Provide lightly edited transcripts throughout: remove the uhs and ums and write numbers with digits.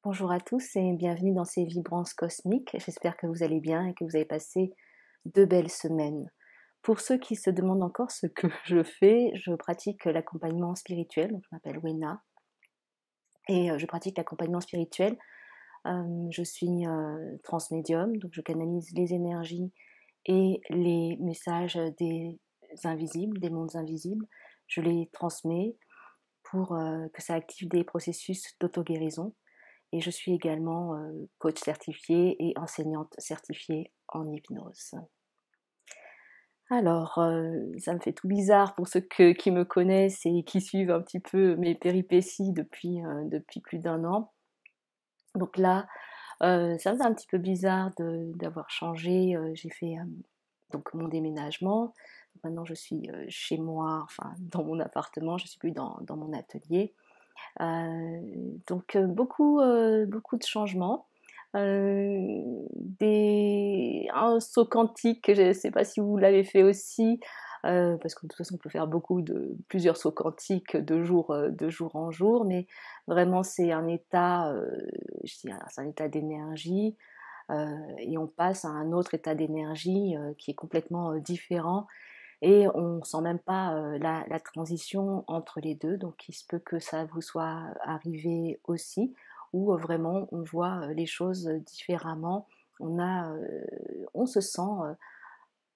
Bonjour à tous et bienvenue dans ces vibrances cosmiques. J'espère que vous allez bien et que vous avez passé de belles semaines. Pour ceux qui se demandent encore ce que je fais, je pratique l'accompagnement spirituel. Donc je m'appelle Wena et je pratique l'accompagnement spirituel. Je suis transmédium, donc je canalise les énergies et les messages des invisibles, des mondes invisibles. Je les transmets pour que ça active des processus d'auto-guérison. Et je suis également coach certifiée et enseignante certifiée en hypnose. Alors, ça me fait tout bizarre pour ceux qui me connaissent et qui suivent un petit peu mes péripéties depuis plus d'un an. Donc là, ça me fait un petit peu bizarre d'avoir changé. J'ai fait donc mon déménagement. Maintenant, je suis chez moi, enfin dans mon appartement. Je ne suis plus dans mon atelier. Donc beaucoup de changements. Un saut quantique, je ne sais pas si vous l'avez fait aussi, parce que de toute façon on peut faire plusieurs sauts quantiques de jour en jour, mais vraiment c'est un état, c'est un état d'énergie, et on passe à un autre état d'énergie qui est complètement différent et on sent même pas la transition entre les deux, donc il se peut que ça vous soit arrivé aussi, où vraiment on voit les choses différemment, on se sent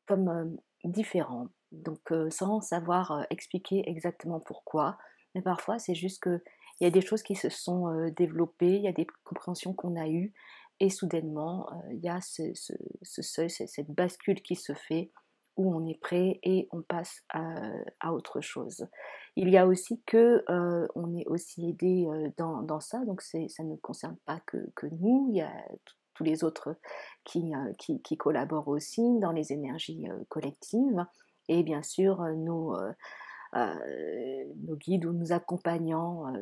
comme différent, donc sans savoir expliquer exactement pourquoi, mais parfois c'est juste qu'il y a des choses qui se sont développées, il y a des compréhensions qu'on a eues, et soudainement il y a ce seuil, cette bascule qui se fait, où on est prêt et on passe à autre chose. Il y a aussi que on est aussi aidé dans ça, donc ça ne concerne pas que nous, il y a tous les autres qui collaborent aussi dans les énergies collectives, et bien sûr nos guides ou nos accompagnants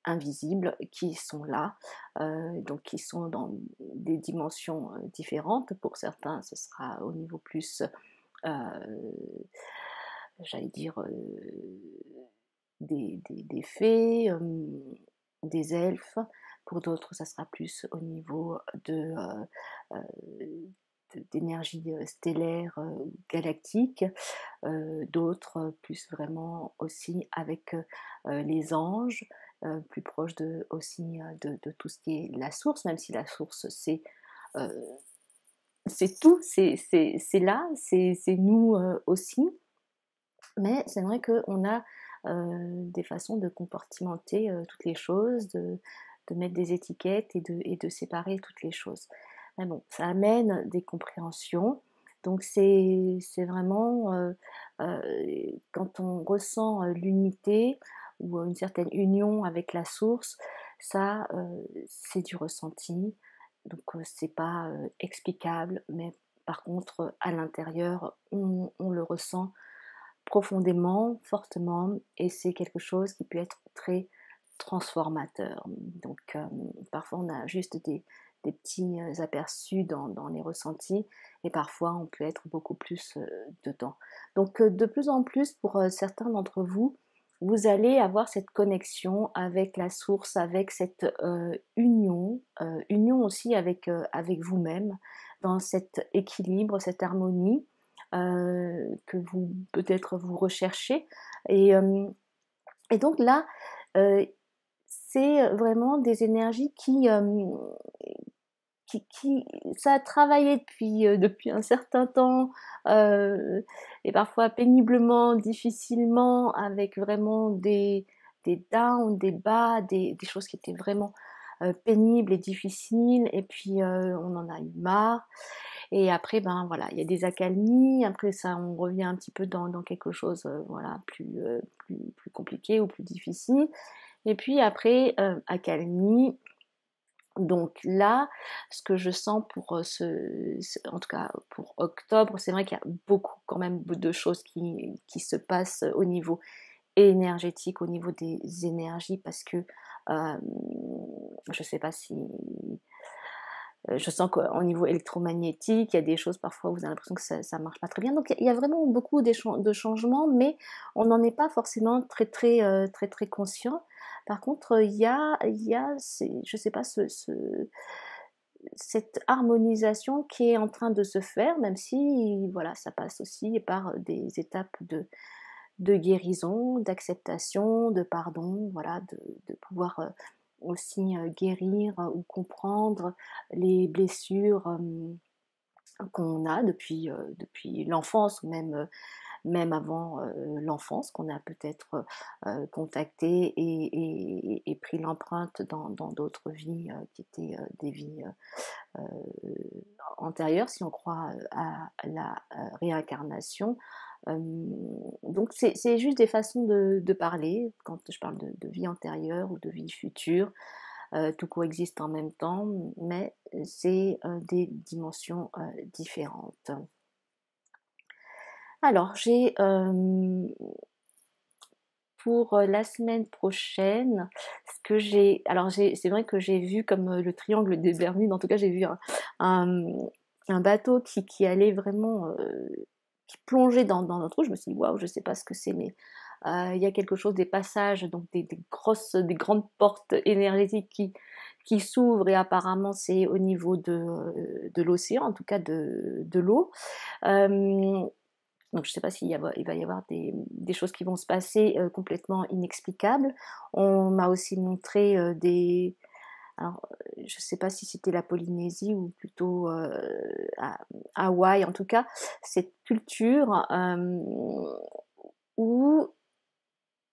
invisibles qui sont là, donc qui sont dans des dimensions différentes. Pour certains, ce sera au niveau plus, j'allais dire, des fées, des elfes. Pour d'autres, ça sera plus au niveau d'énergie stellaire, galactique. D'autres plus vraiment aussi avec les anges, plus proche aussi de tout ce qui est la source, même si la source euh, c'est tout, c'est là, c'est nous aussi. Mais c'est vrai qu'on a des façons de compartimenter toutes les choses, de mettre des étiquettes et de séparer toutes les choses. Mais bon, ça amène des compréhensions. Donc c'est vraiment quand on ressent l'unité ou une certaine union avec la source, ça c'est du ressenti. Donc c'est pas explicable, mais par contre à l'intérieur on le ressent profondément, fortement, et c'est quelque chose qui peut être très transformateur. Donc parfois on a juste des petits aperçus dans les ressentis, et parfois on peut être beaucoup plus dedans. Donc de plus en plus pour certains d'entre vous, vous allez avoir cette connexion avec la source, avec cette union aussi avec vous-même, dans cet équilibre, cette harmonie que vous peut-être vous recherchez. Et, euh, et donc là, euh, c'est vraiment des énergies qui ça a travaillé depuis un certain temps, et parfois péniblement, difficilement, avec vraiment des downs, des bas, des choses qui étaient vraiment pénibles et difficiles, et puis on en a eu marre. Et après, ben voilà, il y a des accalmies. Après ça, on revient un petit peu dans quelque chose, voilà, plus compliqué ou plus difficile. Et puis après, accalmie. Donc là, ce que je sens pour en tout cas pour octobre, c'est vrai qu'il y a beaucoup quand même de choses qui se passent au niveau énergétique, au niveau des énergies, parce que je sais pas si je sens qu'au niveau électromagnétique, il y a des choses parfois où vous avez l'impression que ça marche pas très bien. Donc il y a vraiment beaucoup de changements, mais on n'en est pas forcément très très conscient. Par contre, je sais pas, cette harmonisation qui est en train de se faire, même si, voilà, ça passe aussi par des étapes de guérison, d'acceptation, de pardon, voilà, de pouvoir aussi guérir ou comprendre les blessures qu'on a depuis l'enfance ou même avant l'enfance, qu'on a peut-être contacté et pris l'empreinte dans d'autres vies qui étaient des vies antérieures, si on croit à la réincarnation. Donc c'est juste des façons de parler, quand je parle de vie antérieure ou de vie future, tout coexiste en même temps, mais c'est des dimensions différentes. Alors, j'ai pour la semaine prochaine, ce que c'est vrai que j'ai vu comme le triangle des Bermudes, en tout cas j'ai vu un, un bateau qui allait vraiment, qui plongeait dans notre eau. Je me suis dit, waouh, je sais pas ce que c'est, mais il y a quelque chose, des passages, donc des grandes portes énergétiques qui s'ouvrent, et apparemment c'est au niveau de l'océan, en tout cas de l'eau. Donc je ne sais pas il va y avoir des choses qui vont se passer complètement inexplicables. On m'a aussi montré alors je ne sais pas si c'était la Polynésie ou plutôt Hawaï, en tout cas cette culture où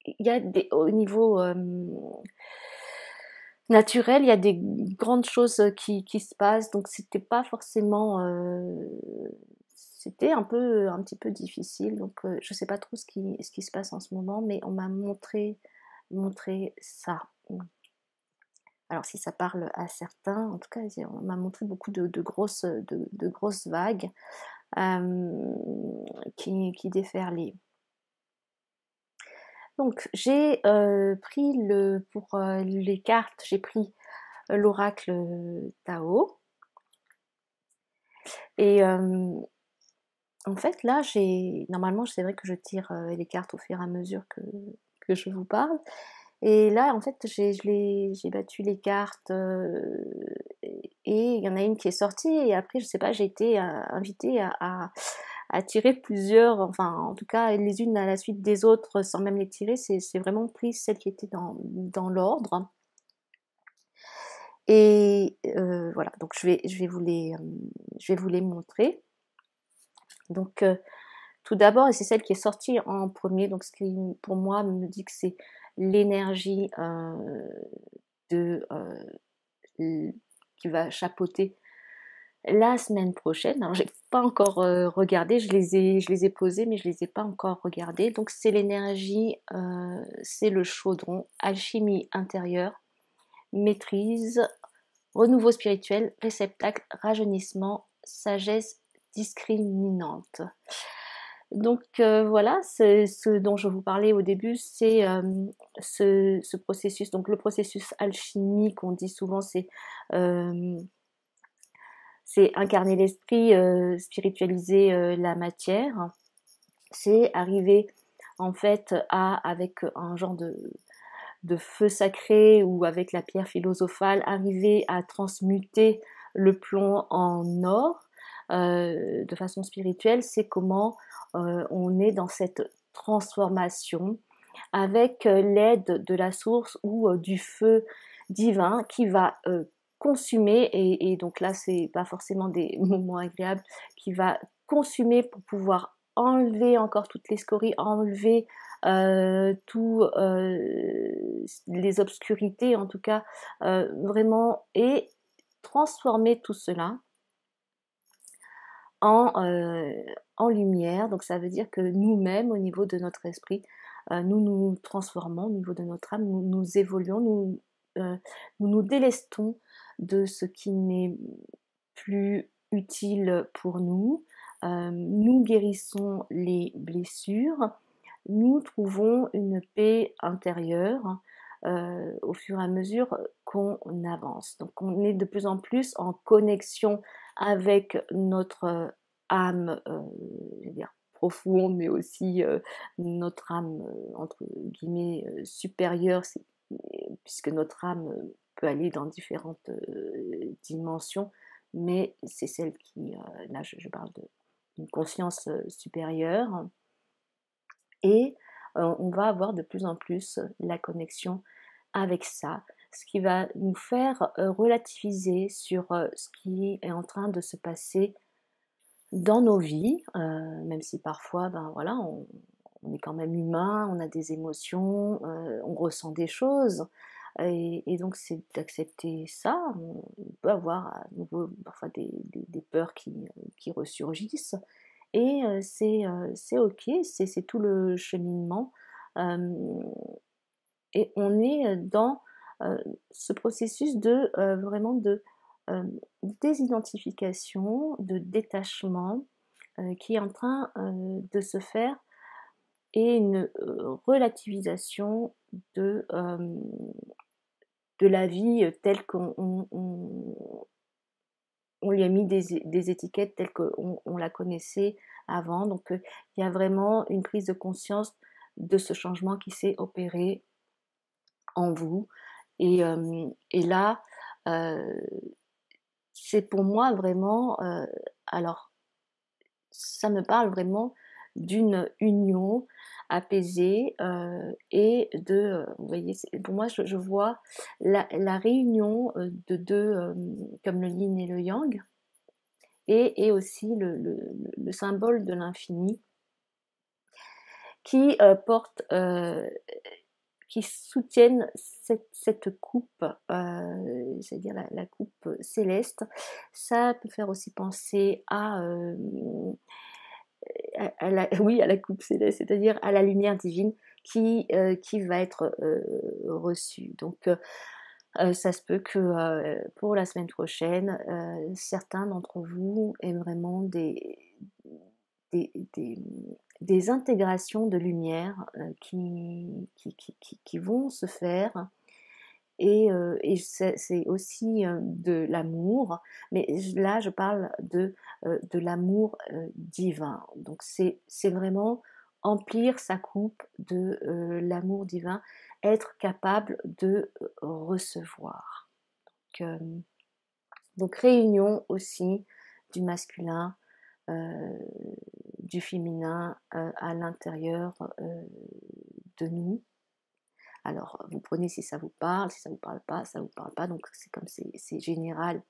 il y a au niveau naturel, il y a des grandes choses qui se passent, donc c'était pas forcément c'était un petit peu difficile, donc je sais pas trop ce qui se passe en ce moment, mais on m'a montré ça. Alors si ça parle à certains, en tout cas on m'a montré beaucoup de grosses vagues qui déferlaient. Donc j'ai pris pour les cartes, j'ai pris l'oracle Tao. Et en fait, là, normalement, c'est vrai que je tire les cartes au fur et à mesure que je vous parle. Et là, en fait, j'ai battu les cartes et il y en a une qui est sortie. Et après, je sais pas, j'ai été invitée à tirer plusieurs, enfin, en tout cas, les unes à la suite des autres, sans même les tirer. C'est vraiment pris celle qui était dans l'ordre. Et voilà, donc je vais vous les montrer. Donc tout d'abord, et c'est celle qui est sortie en premier, donc ce qui pour moi me dit que c'est l'énergie qui va chapeauter la semaine prochaine. Alors j'ai pas encore regardé, je les ai posées, mais je les ai pas encore regardées. Donc c'est l'énergie, c'est le chaudron, alchimie intérieure, maîtrise, renouveau spirituel, réceptacle, rajeunissement, sagesse discriminante. Donc voilà, ce dont je vous parlais au début, c'est ce processus. Donc le processus alchimique, on dit souvent, c'est incarner l'esprit, spiritualiser la matière. C'est arriver en fait avec un genre de feu sacré ou avec la pierre philosophale, arriver à transmuter le plomb en or de façon spirituelle. C'est comment on est dans cette transformation avec l'aide de la source ou du feu divin qui va consumer, et donc là c'est pas forcément des moments agréables, qui va consumer pour pouvoir enlever encore toutes les scories, enlever tout les obscurités en tout cas, vraiment, et transformer tout cela en lumière. Donc ça veut dire que nous-mêmes, au niveau de notre esprit, nous nous transformons, au niveau de notre âme, nous évoluons, nous délestons de ce qui n'est plus utile pour nous, nous guérissons les blessures, nous trouvons une paix intérieure au fur et à mesure qu'on avance. Donc on est de plus en plus en connexion avec notre âme, je veux dire, profonde, mais aussi notre âme, entre guillemets, supérieure, puisque notre âme peut aller dans différentes dimensions, mais c'est celle qui, là je parle d'une conscience supérieure, et on va avoir de plus en plus la connexion avec ça, ce qui va nous faire relativiser sur ce qui est en train de se passer dans nos vies, même si parfois, ben voilà, on est quand même humain, on a des émotions, on ressent des choses, et donc c'est d'accepter ça. On peut avoir à nouveau parfois des peurs qui ressurgissent, et c'est ok, c'est tout le cheminement. Et on est dans ce processus de vraiment de désidentification, de détachement qui est en train de se faire, et une relativisation de la vie telle qu'on lui a mis des étiquettes telles qu'on la connaissait avant. Donc il y a vraiment une prise de conscience de ce changement qui s'est opéré en vous. Et là, c'est pour moi vraiment, alors ça me parle vraiment d'une union apaisée, et vous voyez, pour moi je vois la réunion de deux, comme le yin et le yang, et aussi le symbole de l'infini qui porte, qui soutiennent cette coupe, c'est-à-dire la coupe céleste. Ça peut faire aussi penser oui, à la coupe céleste, c'est-à-dire à la lumière divine qui va être reçue. Donc ça se peut que pour la semaine prochaine, certains d'entre vous aient vraiment des, des, des intégrations de lumière qui vont se faire, et c'est aussi de l'amour, mais là je parle de l'amour divin. Donc c'est vraiment emplir sa coupe de l'amour divin, être capable de recevoir. Donc réunion aussi du masculin, du féminin à l'intérieur de nous. Alors, vous prenez si ça vous parle, si ça vous parle pas, ça vous parle pas. Donc, c'est comme c'est général.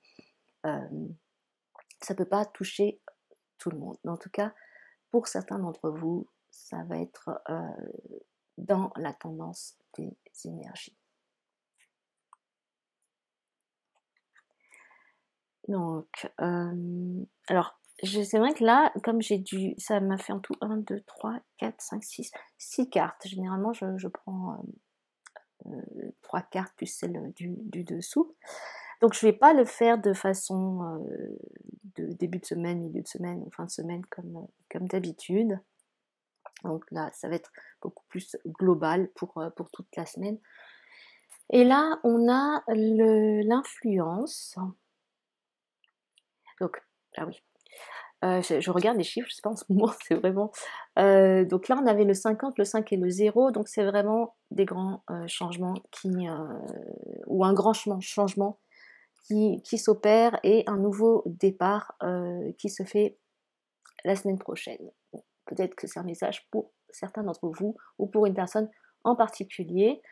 Ça peut pas toucher tout le monde. Mais en tout cas, pour certains d'entre vous, ça va être dans la tendance des énergies. Donc, alors, c'est vrai que là, comme ça m'a fait en tout 1, 2, 3, 4, 5, 6 cartes. Généralement, je prends 3 cartes plus celle du dessous. Donc je ne vais pas le faire de façon de début de semaine, milieu de semaine ou fin de semaine comme d'habitude. Donc là, ça va être beaucoup plus global pour toute la semaine. Et là, on a l'influence. Donc, ah oui. Je regarde les chiffres, je sais pas en ce moment, c'est vraiment... donc là, on avait le 50, le 5 et le 0, donc c'est vraiment des grands changements ou un grand changement qui s'opère, et un nouveau départ qui se fait la semaine prochaine. Bon, peut-être que c'est un message pour certains d'entre vous ou pour une personne en particulier.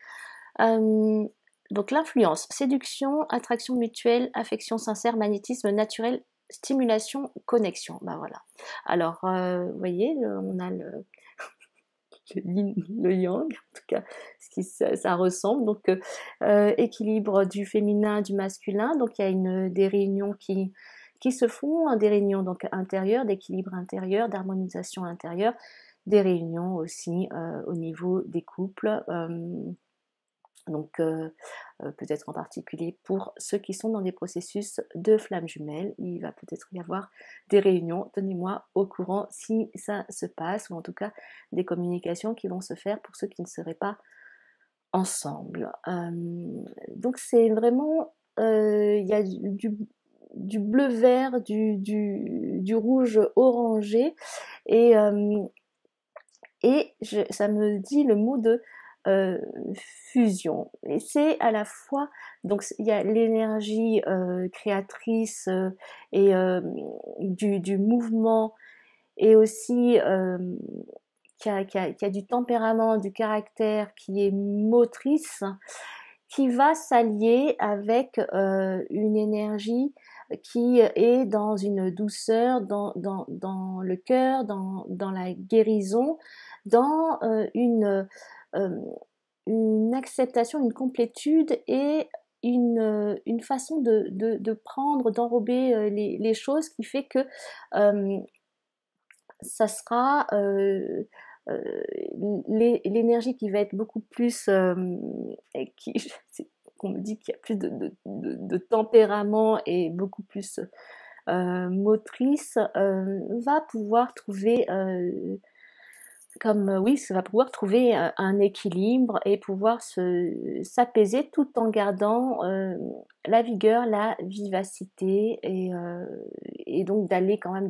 Donc l'influence, séduction, attraction mutuelle, affection sincère, magnétisme naturel, stimulation, connexion. Ben voilà. Alors, vous voyez, on a le yin, le yang, en tout cas, ça ressemble. Donc, équilibre du féminin, du masculin. Donc, il y a des réunions qui se font, hein, des réunions donc intérieures, d'équilibre intérieur, d'harmonisation intérieure, des réunions aussi au niveau des couples. Donc peut-être en particulier pour ceux qui sont dans des processus de flammes jumelles, il va peut-être y avoir des réunions, tenez-moi au courant si ça se passe, ou en tout cas des communications qui vont se faire pour ceux qui ne seraient pas ensemble. Donc c'est vraiment, il y a du bleu-vert, du rouge orangé, et ça me dit le mot de euh, fusion. Et c'est à la fois, donc il y a l'énergie créatrice et du mouvement, et aussi qui a du tempérament, du caractère, qui est motrice, qui va s'allier avec une énergie qui est dans une douceur, dans le cœur, dans la guérison, dans euh, une acceptation, une complétude et une façon de prendre, d'enrober les choses, qui fait que ça sera l'énergie qui va être beaucoup plus, qu'on me dit qu'il y a plus de tempérament et beaucoup plus motrice, va pouvoir trouver oui, ça va pouvoir trouver un équilibre et pouvoir s'apaiser tout en gardant la vigueur, la vivacité et donc d'aller quand même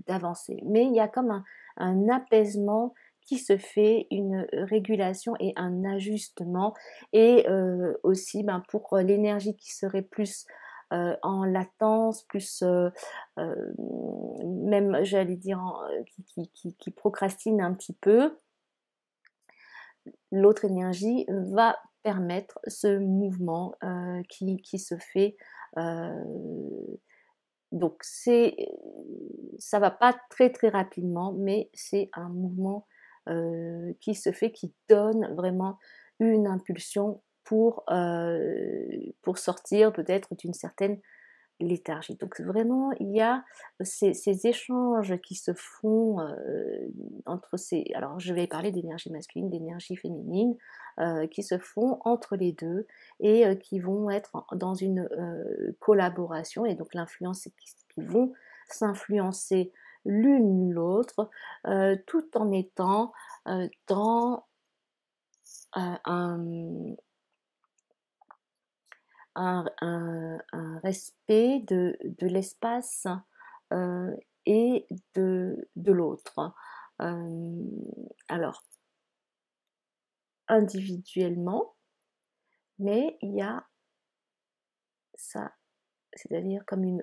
d'avancer. Mais il y a comme un apaisement qui se fait, une régulation et un ajustement, et aussi pour l'énergie qui serait plus en latence, plus même j'allais dire qui procrastine un petit peu, l'autre énergie va permettre ce mouvement qui se fait. Euh, donc ça va pas très très rapidement, mais c'est un mouvement qui se fait, qui donne vraiment une impulsion pour sortir peut-être d'une certaine léthargie. Donc vraiment, il y a ces échanges qui se font entre ces... Alors je vais parler d'énergie masculine, d'énergie féminine, qui se font entre les deux, et qui vont être dans une collaboration, et donc l'influence, c'est qu'ils vont s'influencer l'une l'autre, tout en étant dans un un respect de l'espace et de l'autre. Alors, individuellement, mais il y a ça, c'est-à-dire comme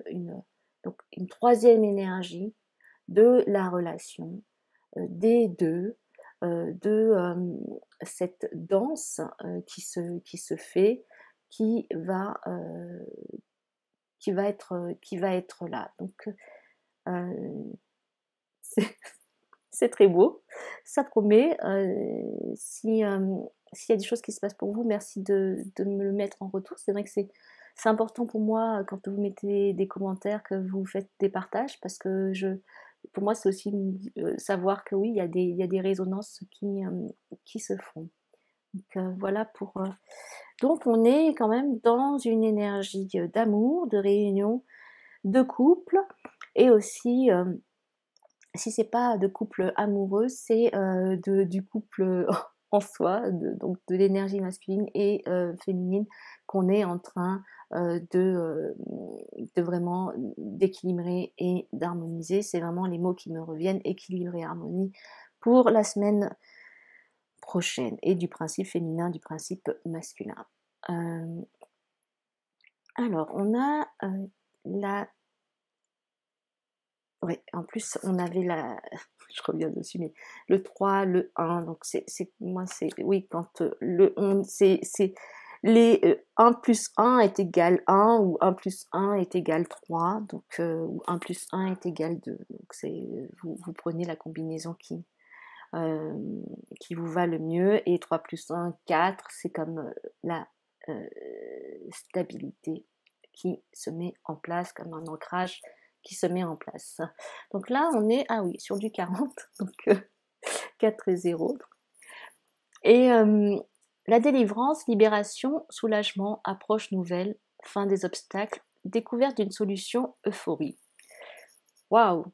donc une troisième énergie de la relation, des deux, de cette danse qui se fait, qui va, qui va être là. Donc, c'est c'est très beau, ça promet. S'il y a des choses qui se passent pour vous, merci de me le mettre en retour. C'est vrai que c'est important pour moi quand vous mettez des commentaires, que vous faites des partages, parce que pour moi, c'est aussi savoir que oui, il y a des résonances qui se font. Donc voilà pour... Donc on est quand même dans une énergie d'amour, de réunion, de couple, et aussi... si c'est pas de couple amoureux, c'est du couple en soi, donc de l'énergie masculine et féminine, qu'on est en train de vraiment d'équilibrer et d'harmoniser. C'est vraiment les mots qui me reviennent: équilibre et harmonie, pour la semaine prochaine, et du principe féminin, du principe masculin. Alors, on a la... Oui, en plus, on avait je reviens dessus, mais le 3, le 1, donc moi, oui, quand c'est les 1 plus 1 est égal 1, ou 1 plus 1 est égal 3, donc, ou 1 plus 1 est égal 2. Donc, vous prenez la combinaison qui vous va le mieux, et 3 plus 1, 4, c'est comme la stabilité qui se met en place, comme un ancrage qui se met en place. Donc là, on est, ah oui, sur du 40, donc 4 et 0. Et la délivrance, libération, soulagement, approche nouvelle, fin des obstacles, découverte d'une solution, euphorie. Waouh!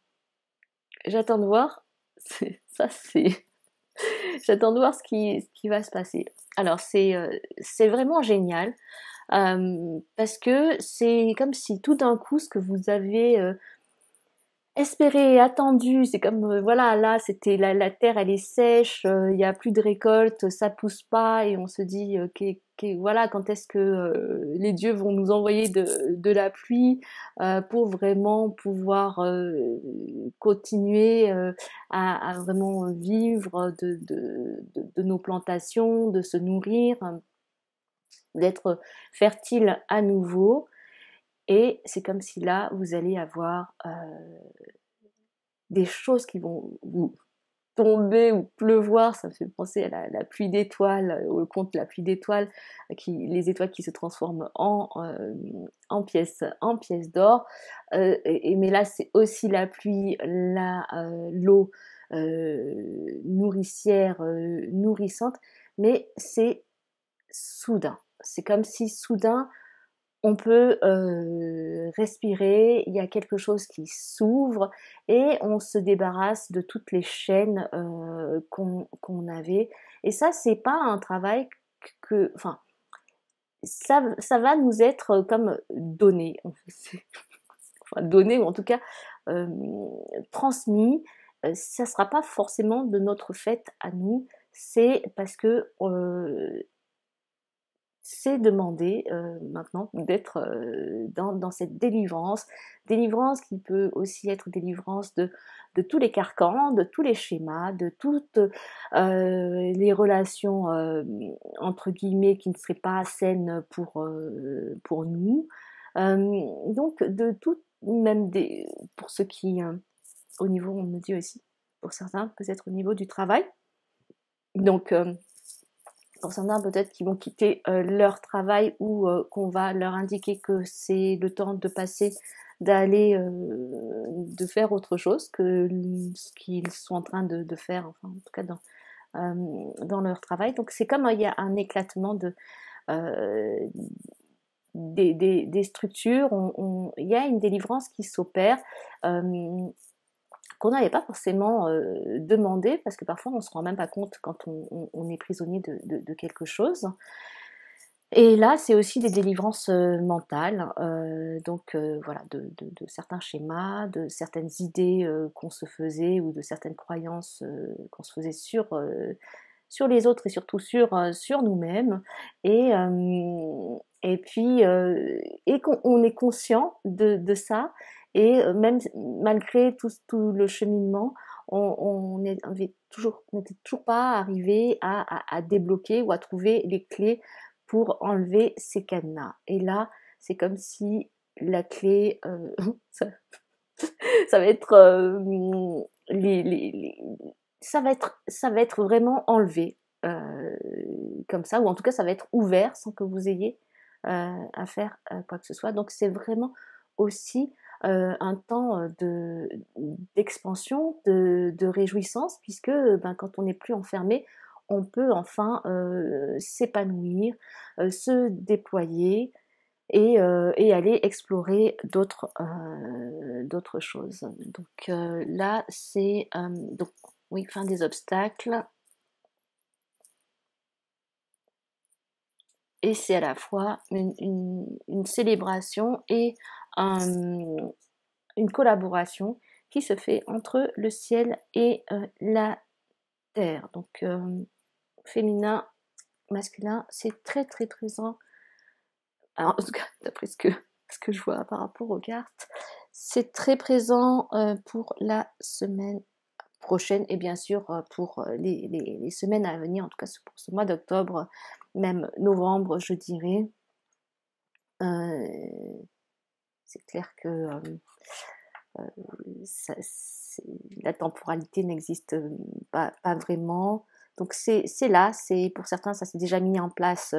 J'attends de voir, j'attends de voir ce qui va se passer. Alors c'est vraiment génial, parce que c'est comme si tout d'un coup, ce que vous avez espéré, attendu, c'est comme voilà, là c'était la terre elle est sèche, il y a plus de récolte, ça pousse pas et on se dit voilà quand est-ce que les dieux vont nous envoyer de la pluie pour vraiment pouvoir continuer à vraiment vivre de nos plantations, de se nourrir, d'être fertile à nouveau. Et c'est comme si là vous allez avoir des choses qui vont vous tomber ou pleuvoir, ça me fait penser à la pluie d'étoiles, au conte La pluie d'étoiles, les étoiles qui se transforment en pièces d'or. Mais là, c'est aussi la pluie, l'eau nourricière, nourrissante, mais c'est soudain. C'est comme si soudain on peut respirer, il y a quelque chose qui s'ouvre et on se débarrasse de toutes les chaînes qu'on avait. Et ça, c'est pas un travail enfin, ça va nous être comme donné, enfin, donné ou en tout cas euh, transmis. Ça sera pas forcément de notre fait à nous, c'est parce que c'est demander maintenant d'être dans cette délivrance qui peut aussi être délivrance de tous les carcans, de tous les schémas, de toutes les relations entre guillemets qui ne seraient pas saines pour nous. Donc de tout, même pour ceux qui, au niveau, on me dit aussi, pour certains, peut-être au niveau du travail. Donc pour certains peut-être qui vont quitter leur travail ou qu'on va leur indiquer que c'est le temps de passer, d'aller, de faire autre chose que ce qu'ils sont en train de faire, enfin en tout cas dans leur travail. Donc c'est comme il y a un éclatement des structures, il y a une délivrance qui s'opère. Qu'on n'avait pas forcément demandé, parce que parfois on ne se rend même pas compte quand on est prisonnier de quelque chose. Et là, c'est aussi des délivrances mentales, donc voilà, de certains schémas, de certaines idées qu'on se faisait ou de certaines croyances qu'on se faisait sur les autres et surtout sur nous-mêmes. Et puis, et qu'on est conscient de ça, et même malgré tout le cheminement, on n'était toujours pas arrivé à débloquer ou à trouver les clés pour enlever ces cadenas. Et là, c'est comme si la clé, ça va être ça va être vraiment enlevé comme ça, ou en tout cas ça va être ouvert sans que vous ayez à faire quoi que ce soit. Donc c'est vraiment aussi un temps d'expansion, de réjouissance, puisque quand on n'est plus enfermé, on peut enfin s'épanouir, se déployer et aller explorer d'autres choses. Donc là, c'est donc oui, fin des obstacles. Et c'est à la fois une célébration et une collaboration qui se fait entre le ciel et la terre. Donc féminin, masculin, c'est très très présent. Alors, en tout cas, d'après ce que je vois par rapport aux cartes, c'est très présent pour la semaine prochaine et bien sûr pour les semaines à venir, en tout cas pour ce mois d'octobre, même novembre, je dirais. C'est clair que la temporalité n'existe pas vraiment. Donc c'est là, pour certains ça s'est déjà mis en place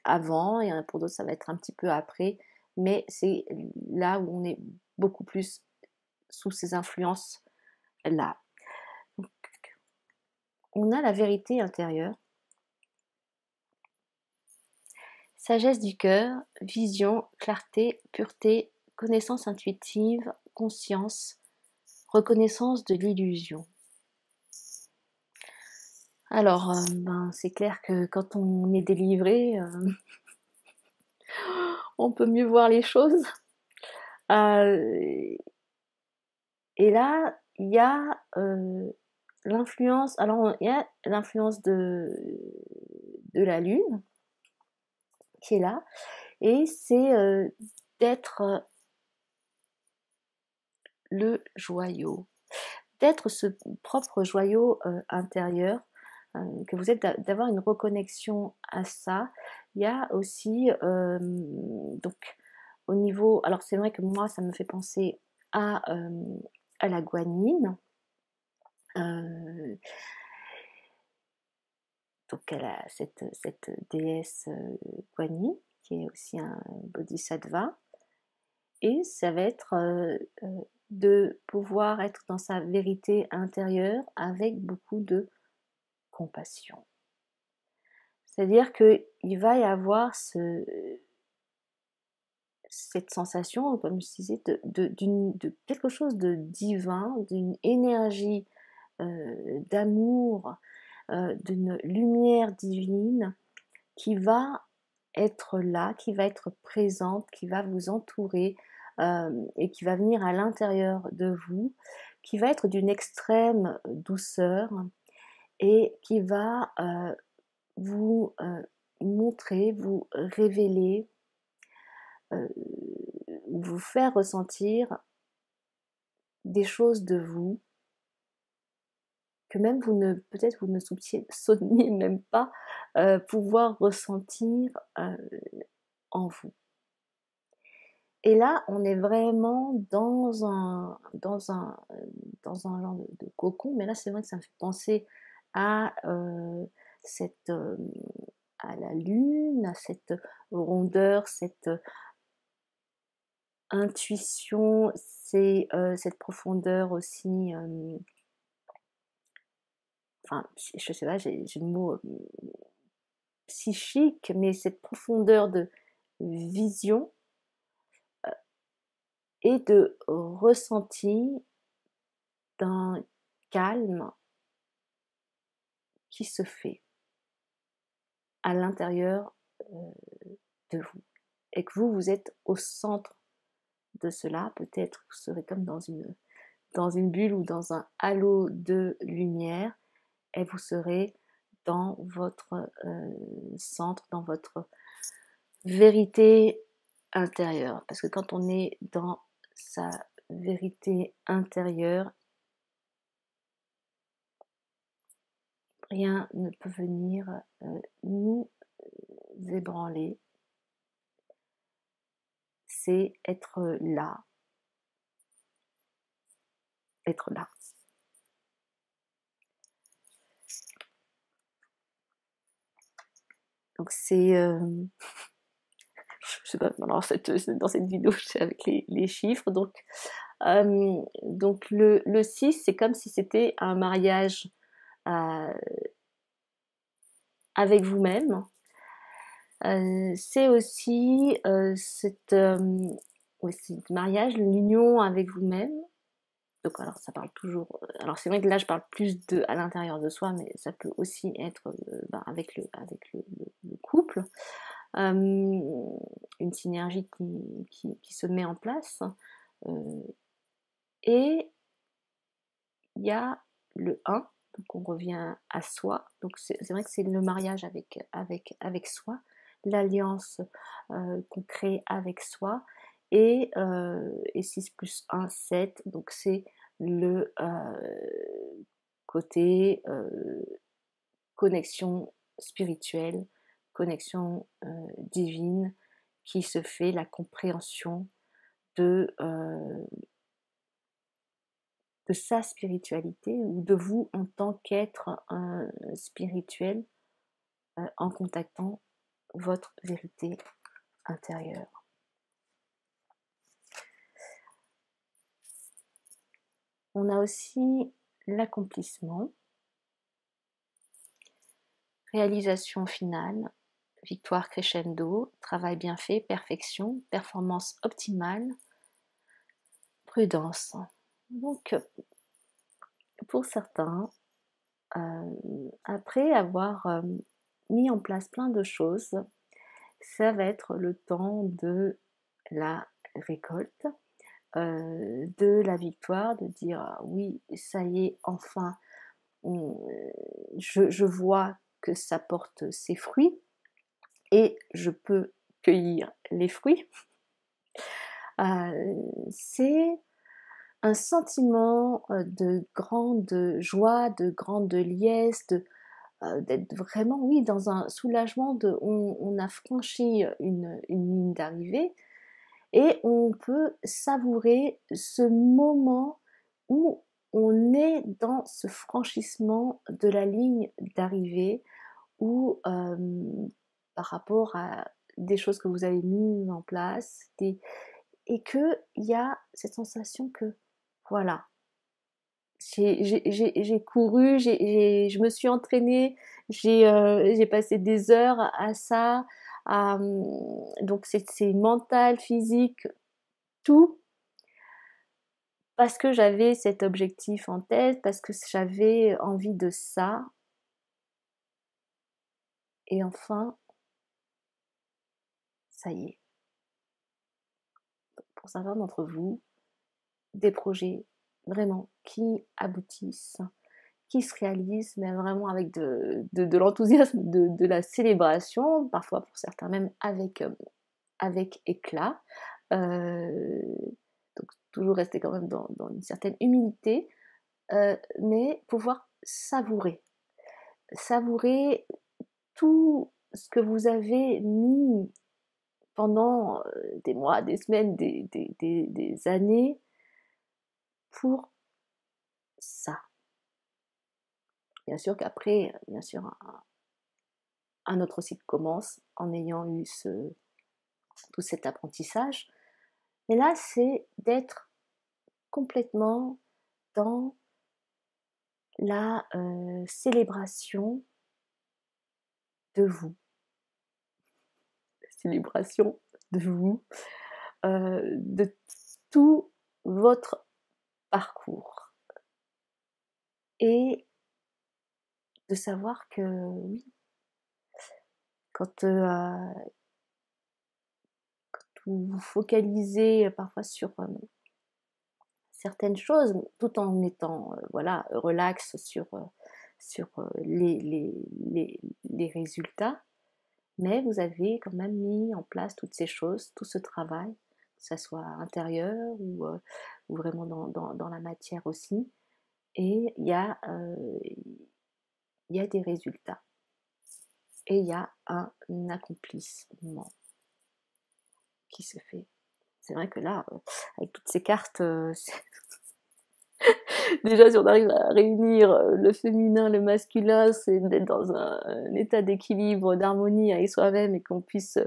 avant, et pour d'autres ça va être un petit peu après, mais c'est là où on est beaucoup plus sous ces influences là. Donc, on a la vérité intérieure, sagesse du cœur, vision, clarté, pureté, connaissance intuitive, conscience, reconnaissance de l'illusion. Alors, c'est clair que quand on est délivré, on peut mieux voir les choses. Et là, il y a l'influence, alors il y a l'influence de la Lune qui est là, et c'est d'être le joyau, d'être ce propre joyau intérieur, que vous êtes, d'avoir une reconnexion à ça. Il y a aussi, donc, au niveau, alors c'est vrai que moi, ça me fait penser à la guanine. Donc elle a cette déesse Guanyin, qui est aussi un bodhisattva, et ça va être de pouvoir être dans sa vérité intérieure avec beaucoup de compassion. C'est-à-dire qu'il va y avoir cette sensation, comme je disais, de quelque chose de divin, d'une énergie d'amour, d'une lumière divine qui va être là, qui va être présente, qui va vous entourer et qui va venir à l'intérieur de vous, qui va être d'une extrême douceur et qui va vous montrer, vous révéler, vous faire ressentir des choses de vous que même peut-être vous ne soupçonniez même pas pouvoir ressentir en vous. Et là, on est vraiment dans un genre de cocon, mais là, c'est vrai que ça me fait penser à à la lune, à cette rondeur, cette intuition, cette profondeur aussi. Enfin, je sais pas, j'ai le mot psychique, mais cette profondeur de vision et de ressenti d'un calme qui se fait à l'intérieur de vous. Et que vous êtes au centre de cela. Peut-être vous serez comme dans une bulle ou dans un halo de lumière, et vous serez dans votre centre, dans votre vérité intérieure. Parce que quand on est dans sa vérité intérieure, rien ne peut venir nous ébranler. C'est être là. Être là. Donc c'est... je sais pas, alors dans cette vidéo, c'est avec les chiffres. Donc le 6, c'est comme si c'était un mariage avec vous-même. C'est aussi ce mariage, l'union avec vous-même. Donc alors ça parle toujours. Alors c'est vrai que là je parle plus de à l'intérieur de soi, mais ça peut aussi être avec le couple. Une synergie qui se met en place. Et il y a le 1, donc on revient à soi. Donc c'est vrai que c'est le mariage avec soi, l'alliance qu'on crée avec soi. Et 6 plus 1, 7, donc c'est le côté connexion spirituelle, connexion divine, qui se fait, la compréhension de sa spiritualité ou de vous en tant qu'être spirituel en contactant votre vérité intérieure. On a aussi l'accomplissement, réalisation finale, victoire crescendo, travail bien fait, perfection, performance optimale, prudence. Donc, pour certains, après avoir mis en place plein de choses, ça va être le temps de la récolte, de la victoire, de dire ah oui, ça y est, enfin, je vois que ça porte ses fruits et je peux cueillir les fruits. C'est un sentiment de grande joie, de grande liesse, d'être vraiment, oui, dans un soulagement on a franchi une ligne d'arrivée et on peut savourer ce moment où on est dans ce franchissement de la ligne d'arrivée où par rapport à des choses que vous avez mises en place et qu'il y a cette sensation que voilà, j'ai couru, je me suis entraînée, j'ai passé des heures à ça, donc c'est mental, physique, tout, parce que j'avais cet objectif en tête, parce que j'avais envie de ça. Et enfin, ça y est, pour certains d'entre vous, des projets vraiment qui aboutissent, qui se réalisent, mais vraiment avec de l'enthousiasme, de la célébration, parfois pour certains même avec éclat. Donc toujours rester quand même dans une certaine humilité, mais pouvoir savourer tout ce que vous avez mis pendant des mois, des semaines, des années pour ça. Bien sûr qu'après, bien sûr, un autre cycle commence en ayant eu tout cet apprentissage. Mais là, c'est d'être complètement dans la célébration de vous. Célébration de vous, de tout votre parcours. Et de savoir que oui, quand vous vous focalisez parfois sur certaines choses, tout en étant voilà, relax sur les résultats, mais vous avez quand même mis en place toutes ces choses, tout ce travail, que ce soit intérieur ou vraiment dans la matière aussi, et il y a des résultats, et il y a un accomplissement qui se fait. C'est vrai que là, avec toutes ces cartes, déjà si on arrive à réunir le féminin, le masculin, c'est d'être dans un état d'équilibre, d'harmonie avec soi-même et qu'on puisse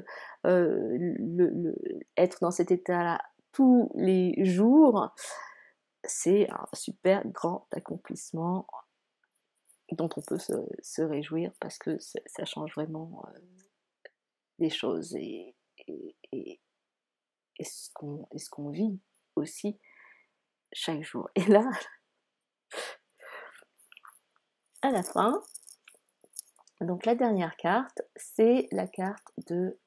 être dans cet état-là tous les jours. C'est un super grand accomplissement dont on peut se réjouir parce que ça change vraiment les choses et ce qu'on vit aussi chaque jour. Et là, à la fin, donc la dernière carte, c'est la carte de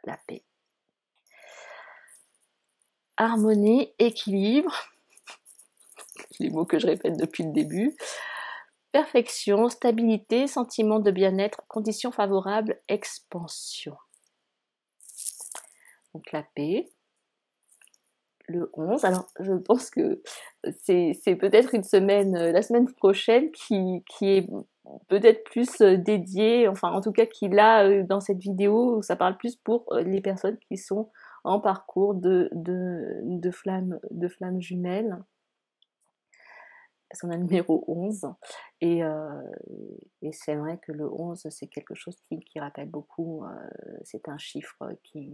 la paix. Harmonie, équilibre, les mots que je répète depuis le début. Perfection, stabilité, sentiment de bien-être, conditions favorables, expansion. Donc la paix, le 11. Alors je pense que c'est peut-être une semaine, la semaine prochaine qui est peut-être plus dédiée, enfin en tout cas qui là dans cette vidéo, ça parle plus pour les personnes qui sont en parcours de flammes jumelles. Parce qu'on a le numéro 11 et c'est vrai que le 11 c'est quelque chose qui rappelle beaucoup, c'est un chiffre qui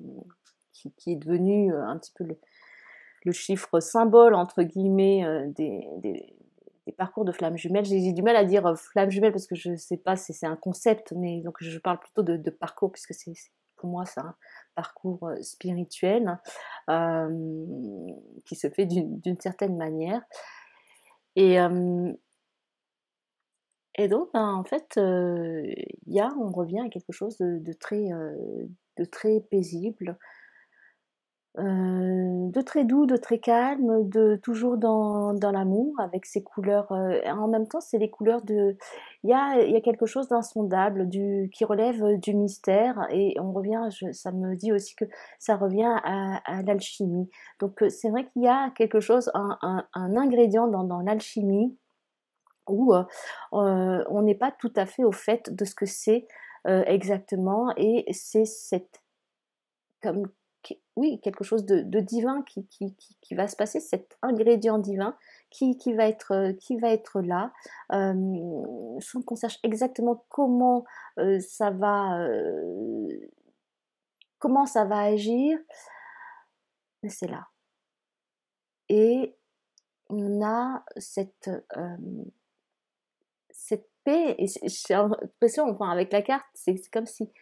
est devenu un petit peu le chiffre symbole entre guillemets des parcours de flammes jumelles. J'ai du mal à dire flammes jumelles parce que je sais pas si c'est un concept, mais donc je parle plutôt de parcours puisque pour moi c'est un parcours spirituel qui se fait d'une certaine manière. Et donc, ben, en fait, on revient à quelque chose de très paisible, de très doux, de très calme, de toujours dans l'amour, avec ces couleurs. En même temps, c'est les couleurs de. Il y a quelque chose d'insondable, qui relève du mystère, et on revient. Ça me dit aussi que ça revient à l'alchimie. Donc, c'est vrai qu'il y a quelque chose, un ingrédient dans l'alchimie où on n'est pas tout à fait au fait de ce que c'est exactement, et c'est cette comme oui, quelque chose de divin qui va se passer, cet ingrédient divin qui va être là, sans qu'on sache exactement ça va, comment ça va agir, mais c'est là. Et on a cette paix, et j'ai l'impression, enfin, avec la carte, c'est comme si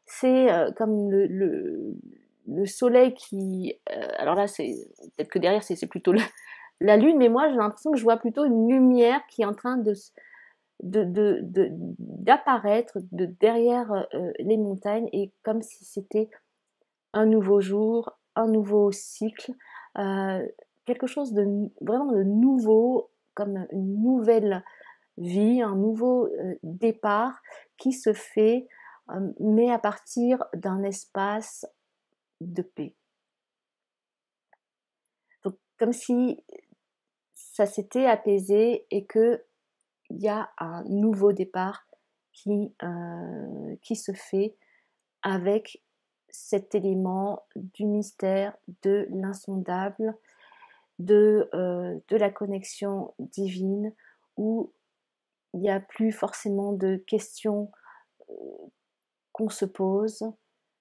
c'est comme le soleil qui. Alors là, c'est peut-être que derrière, c'est plutôt la lune, mais moi, j'ai l'impression que je vois plutôt une lumière qui est en train d'apparaître derrière les montagnes, et comme si c'était un nouveau jour, un nouveau cycle, euh, quelque chose de vraiment de nouveau, comme une nouvelle vie, un nouveau départ qui se fait, mais à partir d'un espace de paix. Donc, comme si ça s'était apaisé et que il y a un nouveau départ qui se fait avec cet élément du mystère, de l'insondable, de la connexion divine, où il n'y a plus forcément de questions qu'on se pose.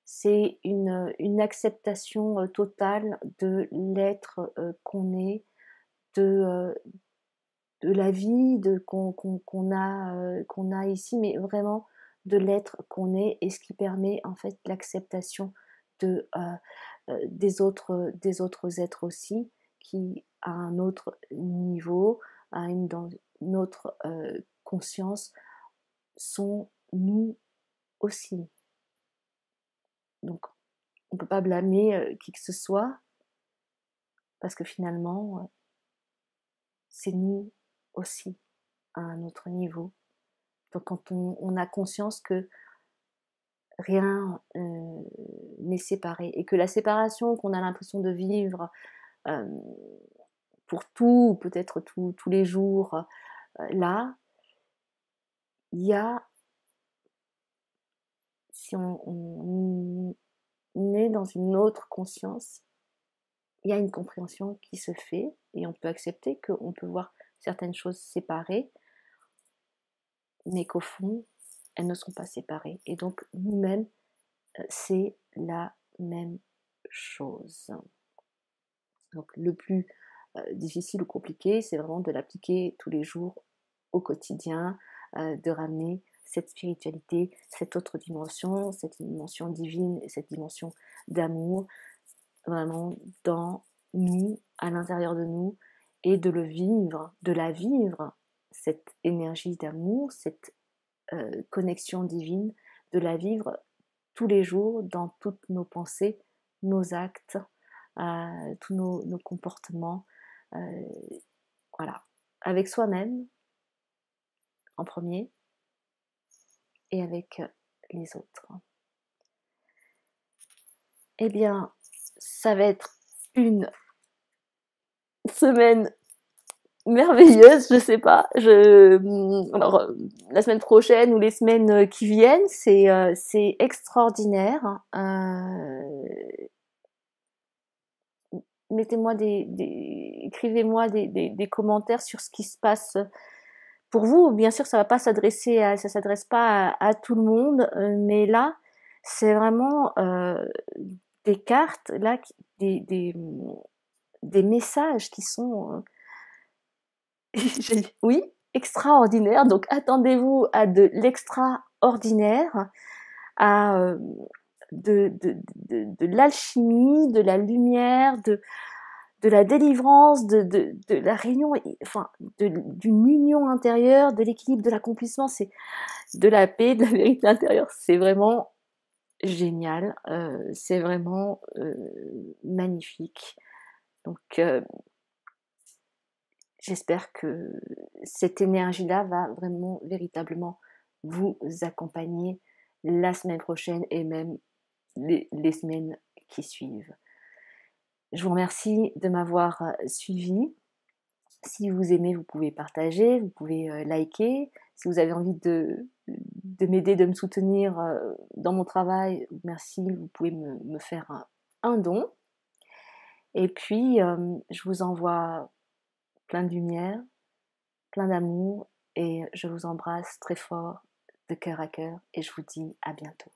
C'est une acceptation totale de l'être qu'on est, de, de la vie qu'on a ici, mais vraiment de l'être qu'on est, et ce qui permet en fait l'acceptation des autres êtres aussi, qui à un autre niveau, dans une autre conscience, sont nous aussi. Donc on ne peut pas blâmer qui que ce soit, parce que finalement c'est nous aussi à un autre niveau. Donc quand on a conscience que rien n'est séparé, et que la séparation qu'on a l'impression de vivre euh, pour tout, peut-être tous les jours, là, il y a, si on est dans une autre conscience, il y a une compréhension qui se fait, et on peut accepter qu'on peut voir certaines choses séparées, mais qu'au fond, elles ne sont pas séparées. Et donc, nous-mêmes, c'est la même chose. Donc, le plus difficile ou compliqué, c'est vraiment de l'appliquer tous les jours au quotidien, de ramener cette spiritualité, cette autre dimension, cette dimension divine, cette dimension d'amour, vraiment dans nous, à l'intérieur de nous, et de le vivre, de la vivre, cette énergie d'amour, cette connexion divine, de la vivre tous les jours dans toutes nos pensées, nos actes, tous nos comportements, voilà, avec soi-même en premier, et avec les autres. Eh bien, ça va être une semaine merveilleuse, je sais pas. Alors, la semaine prochaine ou les semaines qui viennent, c'est extraordinaire. Mettez-moi écrivez-moi des commentaires sur ce qui se passe pour vous. Bien sûr, ça s'adresse pas à tout le monde, mais là, c'est vraiment des cartes, là, des messages qui sont, oui, extraordinaires. Donc, attendez-vous à de l'extraordinaire, à de l'alchimie, de la lumière, de la délivrance, de la réunion, enfin, d'une union intérieure, de l'équilibre, de l'accomplissement, c'est de la paix, de la vérité intérieure. C'est vraiment génial, c'est vraiment magnifique. Donc j'espère que cette énergie-là va vraiment, véritablement vous accompagner la semaine prochaine et même les semaines qui suivent. Je vous remercie de m'avoir suivi. Si vous aimez, vous pouvez partager, vous pouvez liker. Si vous avez envie de m'aider, de me soutenir dans mon travail, merci, vous pouvez me faire un don. Et puis, je vous envoie plein de lumière, plein d'amour et je vous embrasse très fort de cœur à cœur et je vous dis à bientôt.